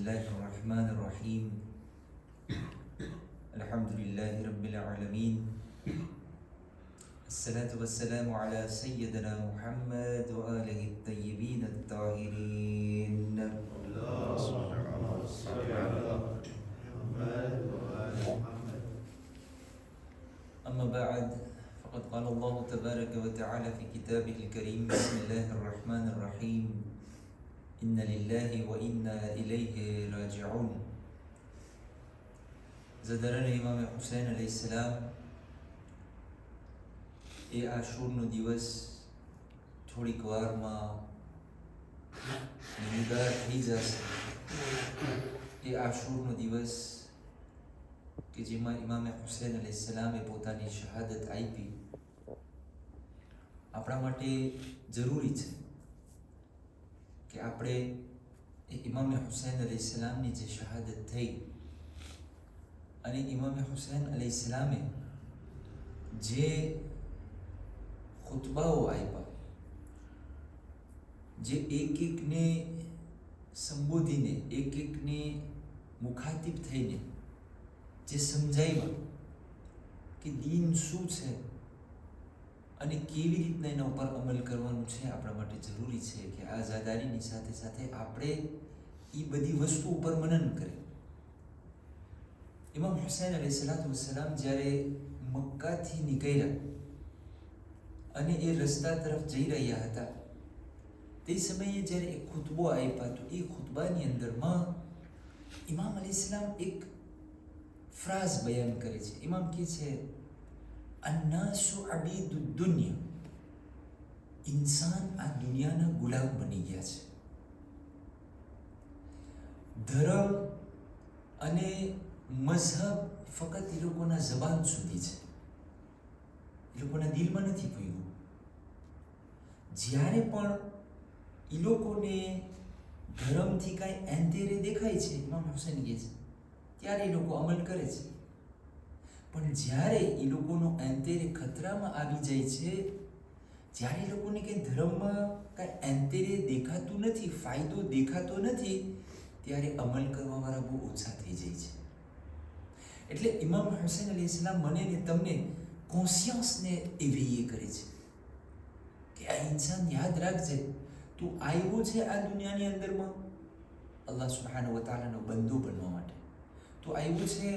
الله الرحمن الرحيم الحمد لله رب العالمين الصلاة والسلام على سيدنا محمد وآله الطيبين الطاهرين أما بعد فقد قال الله تبارك وتعالى في كتابه الكريم بسم الله الرحمن الرحيم إن لله وإنا إليه راجعون. ઝદરન ઇમામ હુસૈન અલૈહિસ્સલામ એ આશુરનો દિવસ થોડીક વારમાં નિગાર થઈ જશે. એ આશુરનો દિવસ કે જેમાં ઇમામ હુસૈન અલૈહિસ્સલામે પોતાની શહાદત આપી આપણા માટે જરૂરી છે કે આપણે એ ઇમામ હુસૈન અલૈહિસ્સલામની જે શહાદત થઈ અને ઇમામ હુસૈન અલૈહિસ્સલામે જે ખુતબાઓ આપ્યા, જે એક એકને સંબોધીને એક એકને મુખાતિબ થઈને જે સમજાવ્યા કે દીન શું છે અને કેવી રીતના એના ઉપર અમલ કરવાનું છે, આપણા માટે જરૂરી છે કે આઝાદારીની સાથે સાથે આપણે એ બધી વસ્તુ ઉપર મનન કરીએ. ઇમામ હુસૈન અલૈહિસ્સલામ જ્યારે મક્કાથી નીકળ્યા અને એ રસ્તા તરફ જઈ રહ્યા હતા તે સમયે જ્યારે એક ખુતબો આપ્યા તો એ ખુતબાની અંદરમાં ઇમામ અલૈહિસ્સલામ એક ફ્રાઝ બયાન કરે છે. ઇમામ કહે છે અન્નાસુ અબીદુદ દુનિયા, ઇન્સાન આ દુનિયાના ગુલામ બની ગયા છે. ધર્મ અને મઝહબ ફક્ત એ લોકોના જબાન સુધી છે, એ લોકોના દિલમાં નથી પૂગ્યું. જ્યારે પણ એ લોકોને ધર્મથી કાંઈ એંતેરે દેખાય છે, ઇમામ હુસૈન કહે છે, ત્યારે એ લોકો અમલ કરે છે. પણ જ્યારે એ લોકોનો એંતેરે ખતરામાં આવી જાય છે, જ્યારે એ લોકોને કંઈ ધર્મમાં કાંઈ એંતેરે દેખાતું નથી, ફાયદો દેખાતો નથી, ત્યારે અમલ કરવાવાળા બહુ ઓછા થઈ જાય છે. એટલે ઇમામ હુસૈન અલૈહિસ્સલામ મને ને તમને કોન્શિયન્સને એવી કરે છે કે આ ઇન્સાન યાદ રાખજે, તું આવ્યો છે આ દુનિયાની અંદરમાં અલ્લાહ સુબ્હાનહુ વ તઆલાનો બંદો બનવા માટે, તું આવ્યો છે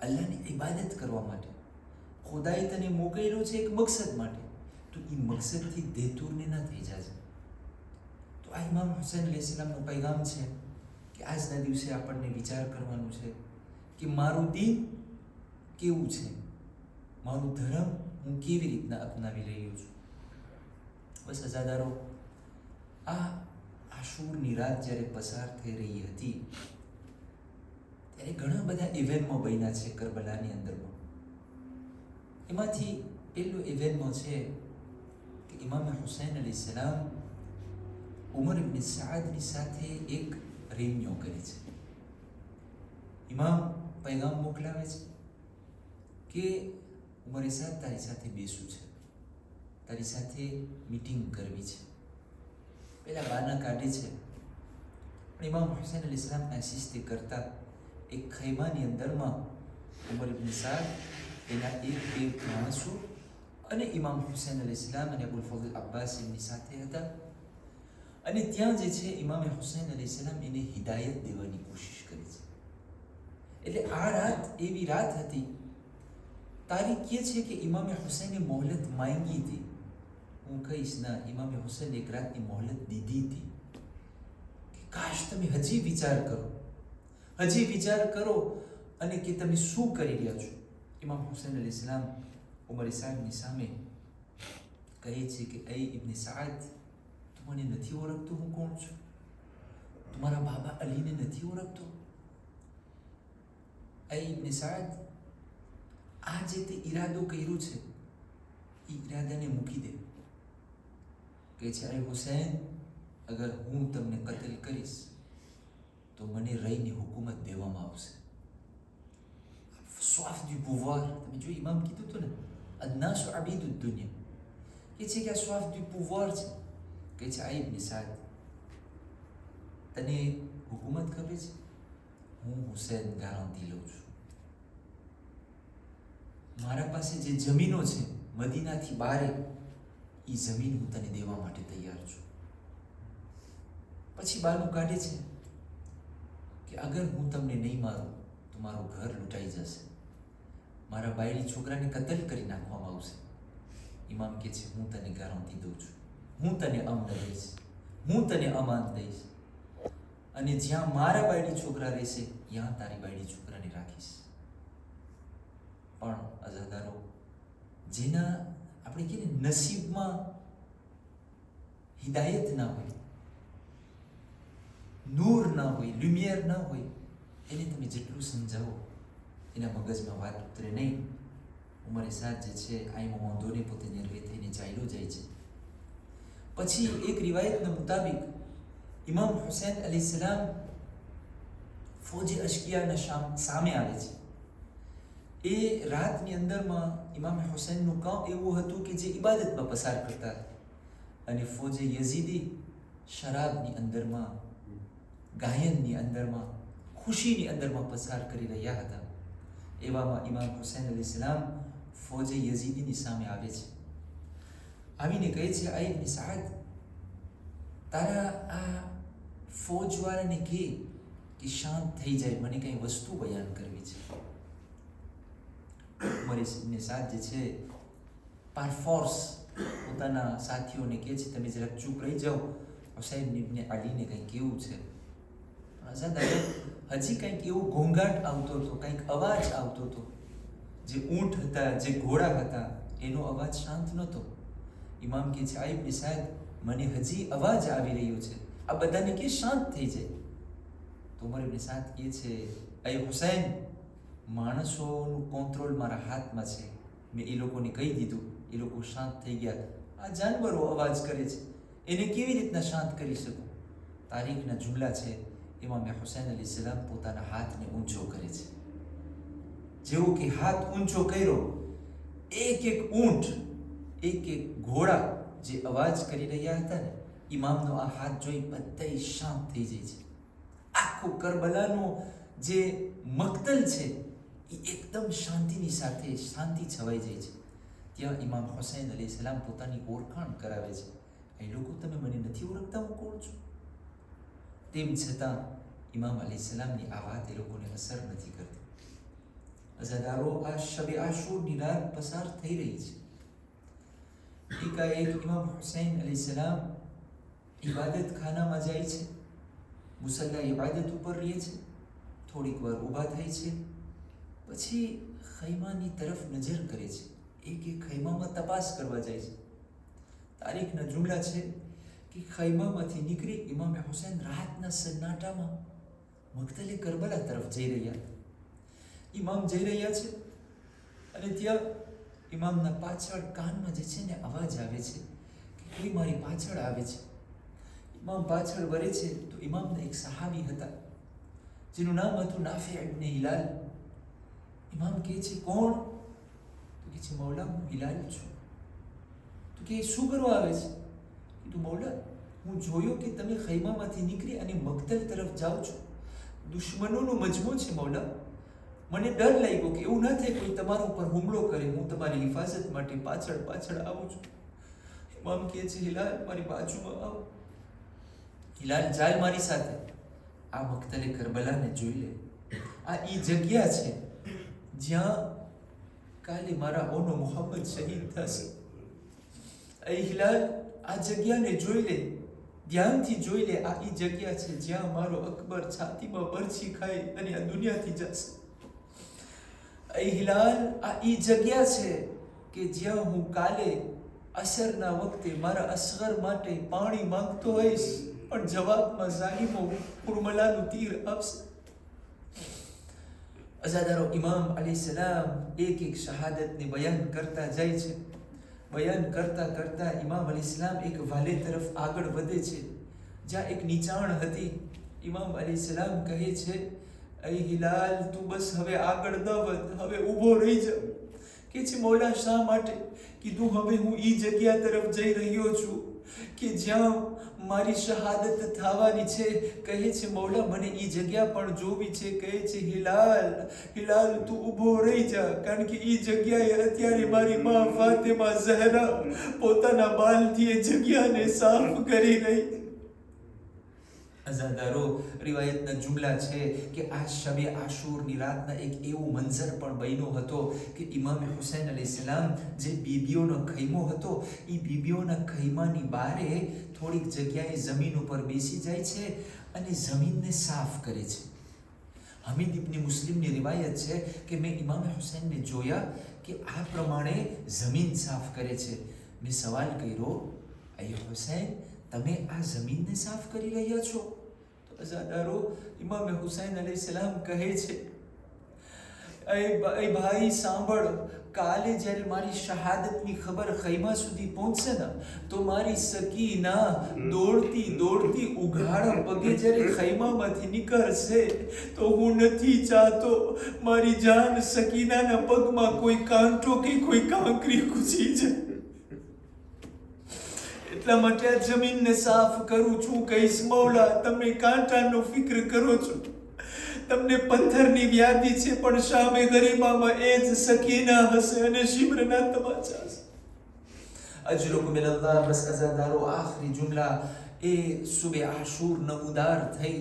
અલ્લાહની ઇબાદત કરવા માટે. ખુદાએ તને મોકલ્યો છે એક મકસદ માટે, તો એ મકસદથી દેતૂરને ના થઈ જાજે. તો આ ઇમામ હુસૈન અલૈહિસ્સલામનો પૈગામ છે કે આજના દિવસે આપણને વિચાર કરવાનું છે કે મારું દીન કેવું છે, મારું ધર્મ હું કેવી રીતના અપનાવી રહ્યો છું. બસ અજાદારો, આ આશુરની રાત જ્યારે પસાર થઈ રહી હતી ત્યારે ઘણા બધા ઇવેન્ટમાં બન્યા છે કરબલાની અંદરમાં. એમાંથી પહેલો ઇવેન્ટમાં છે કે ઇમામ હુસૈન અલૈહિસ્સલામ ઉમર ઇબ્ન સાદની સાથે એક રેન્યો કરે છે. ઇમામ પૈગામ મોકલાવે છે કે ઉમર સાદ તારી સાથે બેસવું છે, તારી સાથે મીટિંગ કરવી છે. પહેલાં બહાના કાઢે છે, પણ ઇમામ હુસૈન અલૈહિસ્સલામ આશિસ્તે કરતા એક ખૈમાની અંદરમાં ઉમર ઇબ્ન સાદ, એના એક બે માણસો અને ઇમામ હુસૈન અલૈહિસ્સલામ અને અબુલ ફઝલ અબ્બાસ એમની સાથે હતા. અને ત્યાં જે છે ઇમામ હુસૈન અલૈહિસ્સલામ એને હિદાયત દેવાની કોશિશ કરી છે. એટલે આ રાત એવી રાત હતી, તારીખ કહે છે કે ઇમામ હુસૈને મોહલત માંગી હતી. હું કહીશ ના, ઇમામ હુસૈન એક રાતની મોહલત દીધી હતી કે કાશ તમે હજી વિચાર કરો અને કે તમે શું કરી રહ્યા છો. ઇમામ હુસૈન અલૈહિસ્સલામ ઉમર સાદની સામે કહે છે કે એ ઇબ્ન સાદ, તું મને નથી ઓળખતો હું કોણ છું? તું મારા બાબા અલીને નથી ઓળખતો? એ ઇબ્ન સાદ, આ જે તે ઈરાદો કર્યો છે એ ઈરાદાને મૂકી દે. કે છે અરે હુસૈન, અગર હું તમને કતલ કરીશ તો મને રહીની હુકુમત દેવામાં આવશે. સોફ du pouvoir, તમે જો ઇમામ કીધું હતું ને, અન્નાસુ અબીદુદ દુનિયા, કે છે કે આ સોફ du pouvoir છે. કે છે આ ઇબ્ન સાદ, તને હુકુમત ખબર છે? હું હુસૈન ગેરંટી લઉં છું, મારા પાસે જે જમીનો છે મદીનાથી બારે, એ જમીન હું તને દેવા માટે તૈયાર છું. પછી બાનું કાઢે છે કે અગર હું તમને નહીં મારું તો મારું ઘર લૂંટાઈ જશે, મારા બાયડી છોકરાને કતલ કરી નાખવામાં આવશે. ઇમામ કહે છે હું તને ગેરંટી દઉં છું, હું તને અમન દઈશ, હું તને અમાન દઈશ, અને જ્યાં મારા બાયડી છોકરા રહેશે ત્યાં તારી બાયડી છોકરાને રાખીશ. પણ અઝાદારો, જેના આપણે કહીએ ને નસીબમાં હિદાયત ના હોય, નૂર ના હોય, લ્યુમિયર ના હોય, એને તમે જેટલું સમજાવો એના મગજમાં વાત ઉતરે નહીં. ઉમરે સાથ જે છે આઈમાં વાંધોને પોતે નિર્વે થઈને ચાલ્યો જાય છે. પછી એક રિવાયતના મુતાબિક ઇમામ હુસૈન અલૈહિસ્સલામ ફૌજે અશ્કિયાના સામે આવે છે. એ રાતની અંદરમાં ઇમામ હુસૈનનું કામ એવું હતું કે જે ઇબાદતમાં પસાર કરતા હતા, અને ફૌજે યઝીદી શરાબની અંદરમાં, ગાયનની અંદરમાં, ખુશીની અંદરમાં પસાર કરી રહ્યા હતા. એવામાં ઇમામ હુસૈન અલૈહિસ્સલામ ફૌજે યઝીદીની સામે આવે છે. આવીને કહે છે, આ ઇબ્ન સાદ, તારા આ ફૌજવાળાને કહે કે શાંત થઈ જાય, મને કંઈ વસ્તુ બયાન કરવી છે. ઉમર ઇબ્ન સાદ જે છે પારફોર્સ પોતાના સાથીઓને કહે છે તમે જરાક ચૂપ રહી જાઓ, હુસૈન ઇબ્ન અલીને કંઈ કેવું છે. હજી કંઈક એવું ઘોંઘાટ આવતો હતો, કંઈક અવાજ આવતો હતો. જે ઊંટ હતા, જે ઘોડા હતા, એનો અવાજ શાંત નહોતો. ઇમામ કહે છે, આ ઇબ્ન સાદ, મને હજી અવાજ આવી રહ્યો છે, આ બધાને કે શાંત થઈ જાય. તો ઉમર ઇબ્ન સાદ કહે છે, અય હુસૈન, માણસોનું કંટ્રોલ મારા હાથમાં છે, મેં એ લોકોને કહી દીધું, એ લોકો શાંત થઈ ગયા. આ જાનવરો અવાજ કરે છે, એને કેવી રીતના શાંત કરી શકું? તારીખના જુમલા છે એમાં મેં હુસૈન અલૈહિસ્સલામ પોતાના હાથને ઊંચો કરે છે. જેવું કે હાથ ઊંચો કર્યો, એક એક ઊંટ, એક એક ઘોડા જે અવાજ કરી રહ્યા હતા ને, ઇમામનો આ હાથ જોઈ બધા શાંત થઈ જાય છે. આખું કરબલાનો જે મક્તલ છે એ એકદમ શાંતિની સાથે શાંતિ છવાઈ જાય છે. ત્યાં ઇમામ હુસૈન અલૈહિસ્સલામ પોતાની ઓળખાણ કરાવે છે, એ લોકો તમે મને નથી ઓળખતા, હું કોણ છું? તેમ છતાં ઇમામ અલૈહિસ્સલામની આ વાત એ લોકોને અસર નથી કરતી. અઝાદારો, આ શબે આશુરની રાત પસાર થઈ રહી છે. એકાએક ઇમામ હુસૈન અલૈહિસ્સલામ ઇબાદત ખાનામાં જાય છે, મુસલ્લા ઇબાદત ઉપર રહે છે, થોડીક વાર ઊભા થાય છે, પછી ખૈમાની તરફ નજર કરે છે. એક એક ખૈમામાં તપાસ કરવા જાય છે. તારીખના જુમલા છે કે ખૈમામાંથી નીકળી ઇમામ હુસૈન રાતના સન્નાટામાં મક્તલે કરબલા તરફ જઈ રહ્યા હતા. ઇમામ જઈ રહ્યા છે અને ત્યાં ઇમામના પાછળ કાનમાં જે છે ને અવાજ આવે છે કે કોઈ મારી પાછળ આવે છે. ઇમામ પાછળ વળે છે તો ઇમામના એક સહાબી હતા જેનું નામ હતું નાફી ઇબ્ન હિલાલ. ઇમામ કહે છે, કોણ? તો કહે છે, મૌલા, હું હિલાલ છું. તો કે શું કરવા આવે છે? તો મૌલા, હું જોયો કે તમે ખૈમામાંથી નીકળી અને મક્તલ તરફ જાઓ છો, દુશ્મનોનો મજમો છે મૌલા, મને ડર લાગ્યો કે એવું ના થાય કોઈ તમારા ઉપર હુમલો કરે, હું તમારી હિફાજત માટે પાછળ પાછળ આવું છું. ઇમામ કહે છે, હિલાલ, મારી બાજુમાં આવો. હિલાલ, ચાલ મારી સાથે. આ મક્તલે કરબલાને જોઈ લે. આ ઈ જગ્યા છે જ્યાં કાલે મારા ઓનો મોહમ્મદ શહીદ થશે. એ હિલાલ, આ જગ્યાને જોઈ લે, ધ્યાનથી જોઈ લે. આ ઈ જગ્યા છે જ્યાં મારો અકબર છાતીમાં બરછી ખાઈ અને આ દુનિયાથી જશે. એ હિલાલ, આ ઈ જગ્યા છે કે જ્યાં હું કાલે અસરના વખતે મારા અસગર માટે પાણી માંગતો હોઈશ, પણ જવાબમાં ઝાલિમો ઉર્મલાનું તીર આપશે. અઝાદારો, ઇમામ અલૈહિસ્સલામ એક એક શહાદતને બયાન કરતા જાય છે. બયાન કરતા કરતા ઇમામ અલૈહિસ્સલામ એક વાલે તરફ આગળ વધે છે જ્યાં એક નીચાણ હતી. ઇમામ અલૈહિસ્સલામ કહે છે, અય હિલાલ, તું બસ હવે આગળ ન વધ, હવે ઊભો રહી જા. કે છે, મૌલા, શા માટે? કીધું, હવે હું ઈ જગ્યા તરફ જઈ રહ્યો છું કે જ્યાં મારી શહાદત થવાની છે. કહે છે મૌલા મને એ જગ્યા પણ જોવી છે. કહે છે હિલાલ તું ઊભો રહી જા, કારણ કે એ જગ્યાએ અત્યારે મારી માં ફાતિમા ઝહરા પોતાના બાલથી એ જગ્યાને સાફ કરી રહી. અઝાદારો, રિવાયતના જુમલા છે કે આ શબે આશુરની રાતના એક એવો મંઝર પણ બન્યો હતો કે ઇમામ હુસૈન અલૈહિસ્સલામ જે બીબીઓનો ખૈમો હતો એ બીબીઓના ખૈમાની બારે થોડીક જગ્યાએ જમીન ઉપર બેસી જાય છે અને જમીનને સાફ કરે છે. હમીદ ઇબ્ન મુસ્લિમની રિવાયત છે કે મેં ઇમામ હુસૈનને જોયા કે આ પ્રમાણે જમીન સાફ કરે છે. મેં સવાલ કર્યો, અય હુસૈન, તમે આ જમીનને સાફ કરી રહ્યા છો? તો અઝાદારો, ઇમામ હુસૈન અલૈહિસ્સલામ કહે છે, એ ભાઈ સાંભળ, કાલે જ્યારે મારી શહાદતની ખબર ખૈમા સુધી પહોંચશે ને તો મારી સકીના દોડતી દોડતી ઉઘાડા પગે જ્યારે ખૈમામાંથી નીકળશે તો હું નથી ચાહતો મારી જાન સકીનાના પગમાં કોઈ કાંટો કે કોઈ કાંકરી ઘૂસી જાય. એટલા માટે આ જમીનને સાફ કરું છું. કહીશ મૌલા તમે કાંટાનો ફિક્ર કરો છો, તમને પથ્થરની વ્યાધિ છે, પણ સામે ગરીબામાં એ જ સકીના હશે અને શિબ્રના તમાચા હશે. અજરુક મિનલ્લાહ. બસ અઝાદારો, આખરી જુમલા એ સુબે આશુર નમૂદાર થઈ.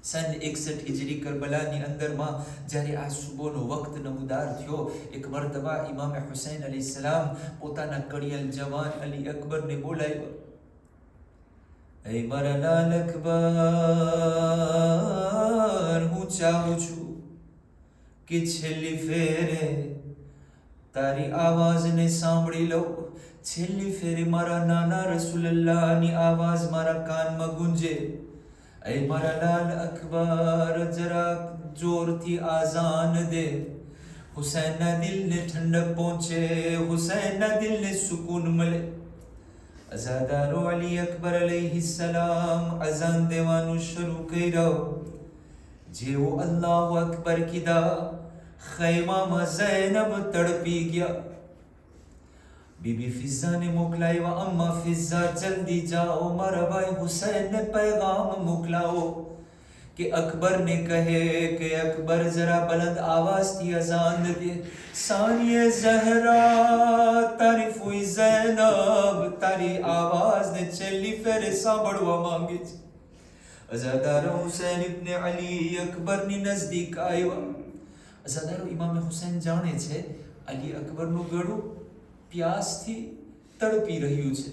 સન 61 હિજરી કરબલાની અંદરમાં જ્યારે આ સુબહનો વક્ત નમૂદાર થયો, એક મરતબા ઇમામ હુસૈન અલૈહિસ્સલામ પોતાના કડિયલ જવાન અલી અકબરને બોલાવ્યા. એ મારા લાલ અકબર, હું ચાહું છું કે છેલ્લી ફેરે તારી આવાજને સાંભળી લઉં. છેલ્લી ફેરે મારા નાના રસૂલુલ્લાહની આવાજ મારા કાનમાં ગુંજે. ऐ मारा लाल अकबर, जरा जोरથી આઝાન દે. હુસૈનના દિલને ઠંડક પહોંચે, હુસૈનના દિલને સુકૂન મળે. અઝાદારો, અલી અકબર અલૈહિસ્સલામ અઝાન દેવાનું શરૂ કર્યું. જેવો અલ્લાહુ અકબર કીધા, ખૈમામાં ઝૈનબ તડપી ગયા. बीबी फिजा ने मोकलाया, अम्मा फिजा जल्दी जाओ, मारा भाई हुसैन ने पैगाम मोकलाओ कि अकबर ने कहे कि अकबर जरा बुलंद आवाज थी अजान दे. सानिए ज़हरा तारीफ हुई ज़ैनब, तारी आवाज ने छेल्ली फेरे सांभळवा માંગે છે. અઝાદારો, હુસૈન ઇબ્ન અલી અકબરની નજદીક આવ્યા. અઝાદારો, ઇમામ હુસૈન જાણે છે અલી અકબરનું ગળું પ્યાસથી તડપી રહ્યું છે.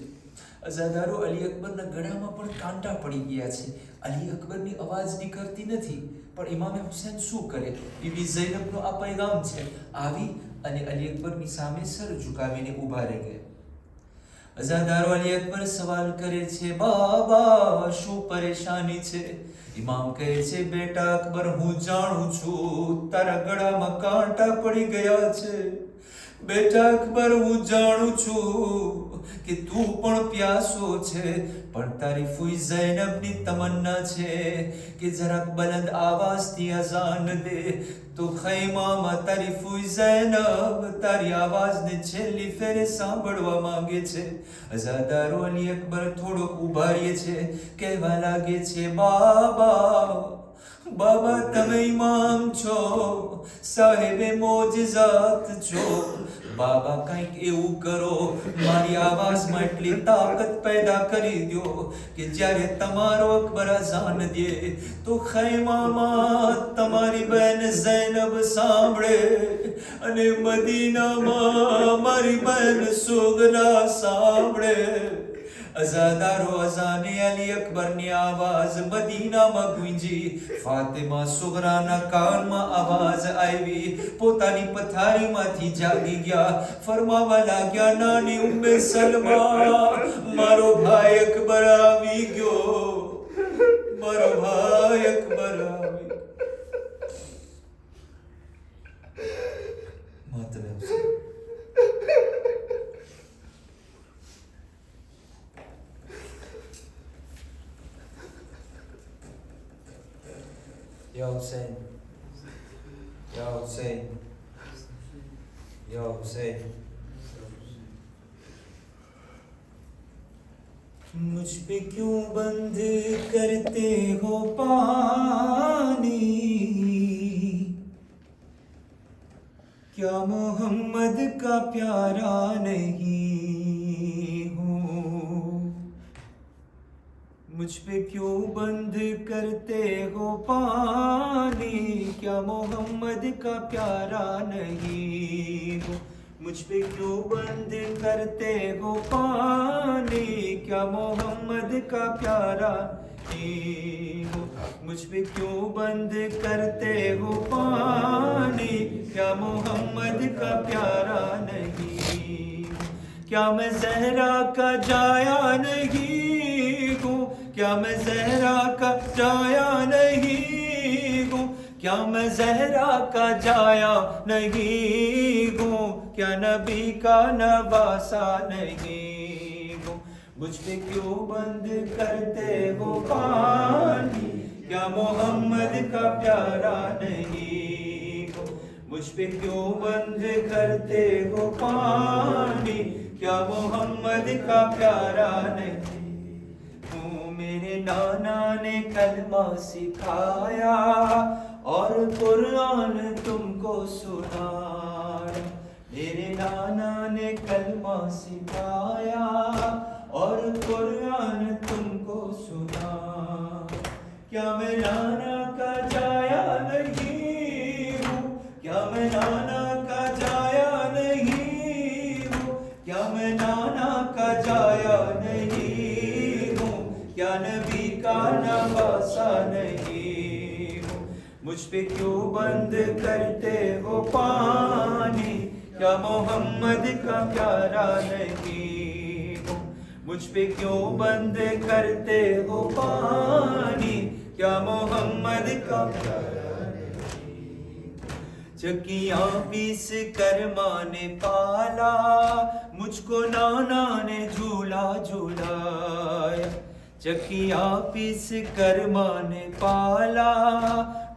અઝાદારો, અલી અકબરના ગળામાં પણ કાંટા પડી ગયા છે. અલી અકબરની અવાજ નીકળતી નથી, પણ ઇમામ હુસૈન શું કરે? બીબી ઝૈનબનો આ પૈગામ છે. આવી અને અલી અકબરની સામે સર ઝુકાવીને ઊભા રહી ગયા. અઝાદારો, અલી અકબર સવાલ કરે છે, બાબા શું પરેશાની છે? ઇમામ કહે છે, બેટા અકબર, હું જાણું છું તારા ગળામાં કાંટા પડી ગયા છે. બેટા અકબર, હું જાણું છું કે તું પણ પ્યાસો છે, પણ તારી ફૂઈ ઝૈનબની તમન્ના છે કે જરાક બલંદ આવાજથી અઝાન દે. તો ખૈમામાં તારી ફૂઈ ઝૈનબ તારી આવાજને છેલ્લી ફેરે સાંભળવા માંગે છે. અઝાદારો, અલી અકબર થોડોક ઊભા રહે છે. કહેવા લાગે છે, બાબા તમે ઇમામ છો, સાહેબે મોજિઝાત છો. બાબા કંઈક એવું કરો, મારી આવાજમાં એટલી તાકાત પેદા કરી દો કે જ્યારે તમારો અકબર અઝાન દે તો ખૈમામાં તમારી બહેન ઝૈનબ સાંભળે અને મદીનામાં મારી બહેન સુગરા સાંભળે. અઝાદારો, અઝાને અલી અકબરની આવાજ મદીનામાં ગુંજી. ફાતિમા સુગરાના કાનમાં આવાજ આવી. પોતાની પથારીમાંથી જાગી ગયા. ફરમાવા લાગ્યા, નાની ઉમ્મે સલમા, મારો ભાઈ અકબર આવી ગયો, મારો ભાઈ અકબર આવી ગયો. માતરે Hussain. Ya Hussein, Ya Hussein, Ya Hussein. मुझ पे क्यों बंद करते हो पानी, क्या मोहम्मद का प्यारा नहीं हूँ। मुझ पे क्यों बंद करते हो पानी, क्या मोहम्मद का प्यारा नहीं हूँ। मुझ पे क्यों बंद करते हो पानी, क्या मोहम्मद का प्यारा नहीं हूँ। मुझ पे क्यों बंद करते हो पानी, क्या मोहम्मद का प्यारा नहीं हूँ। क्या मैं ज़हरा का जाया नहीं हूँ, क्या मैं ज़हरा का जाया नहीं हूँ, क्या मैं ज़हरा का जाया नहीं हूँ, क्या नबी का नवासा नहीं हूँ। मुझ पे क्यों बंद करते हो पानी, क्या मोहम्मद का प्यारा नहीं हूँ। मुझ पे क्यों बंद करते हो पानी, क्या मोहम्मद का प्यारा नहीं हूँ। मेरे नाना ने कलमा सिखाया और कुरान तुमको सुनाया। मेरे नाना ने कलमा सिखाया और कुरान तुमको सुना। क्या मैं नाना का जाया नहीं हूँ, क्या मैं नाना का जाया नहीं हूँ, क्या मैं नाना का जाया नहीं हूँ, क्या नबी का नवासा नहीं हूँ। मुझ पे क्यों बंद करते हो पानी, क्या मोहम्मद का प्यारा नहीं हूँ। मुझ पे क्यों बंद करते हो पानी, क्या मोहम्मद का प्यारा नहीं। चकियां पीस कर माँ ने पाला, मुझको नाना ने झूला झूलाया। चकियां पीस कर माँ ने पाला,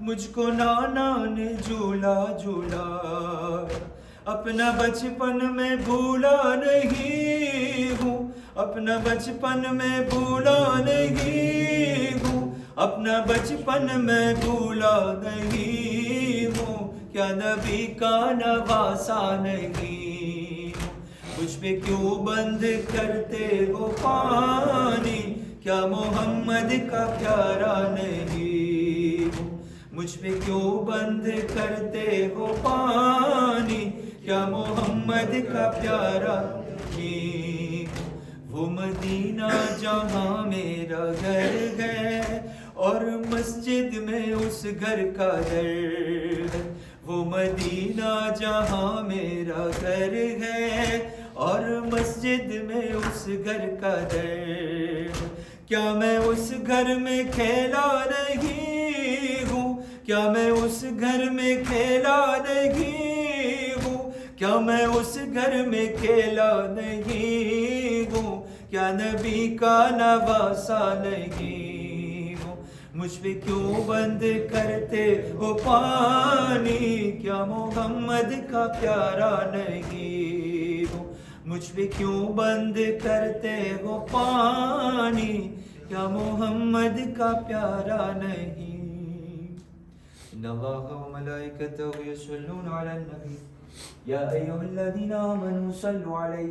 मुझको नाना ने झूला झूलाया। अपना बचपन में भूला नहीं हूँ, अपना बचपन में भूला नहीं हूँ, अपना बचपन में भूला नहीं हूँ, क्या नबी का नवासा नहीं हूँ। मुझ पे क्यों बंद करते हो पानी, क्या मोहम्मद का प्यारा नहीं हूँ। मुझ पे क्यों बंद करते हो पानी, क्या मोहम्मद का प्यारा नहीं हूँ। वो मदीना जहाँ मेरा घर है और मस्जिद में उस घर का दर है। वो मदीना जहाँ मेरा घर है और मस्जिद में उस घर का दर। क्या मैं उस घर में खेला नहीं हूँ, क्या मैं उस घर में खेला नहीं हूँ, क्या मैं उस घर में खेला नहीं हूँ, क्या नबी का नवासा नहीं हूँ। मुझ पे क्यों बंद करते हो पानी, क्या मोहम्मद का प्यारा नहीं हूँ। मुझ पे क्यों बंद करते हो पानी, क्या मोहम्मद का प्यारा नहीं। इन्नल्लाह व मलाइकतहु यस्सल्लूना अलन नबी या अय्युहल्लज़ीना आमनू सल्लु अलैहि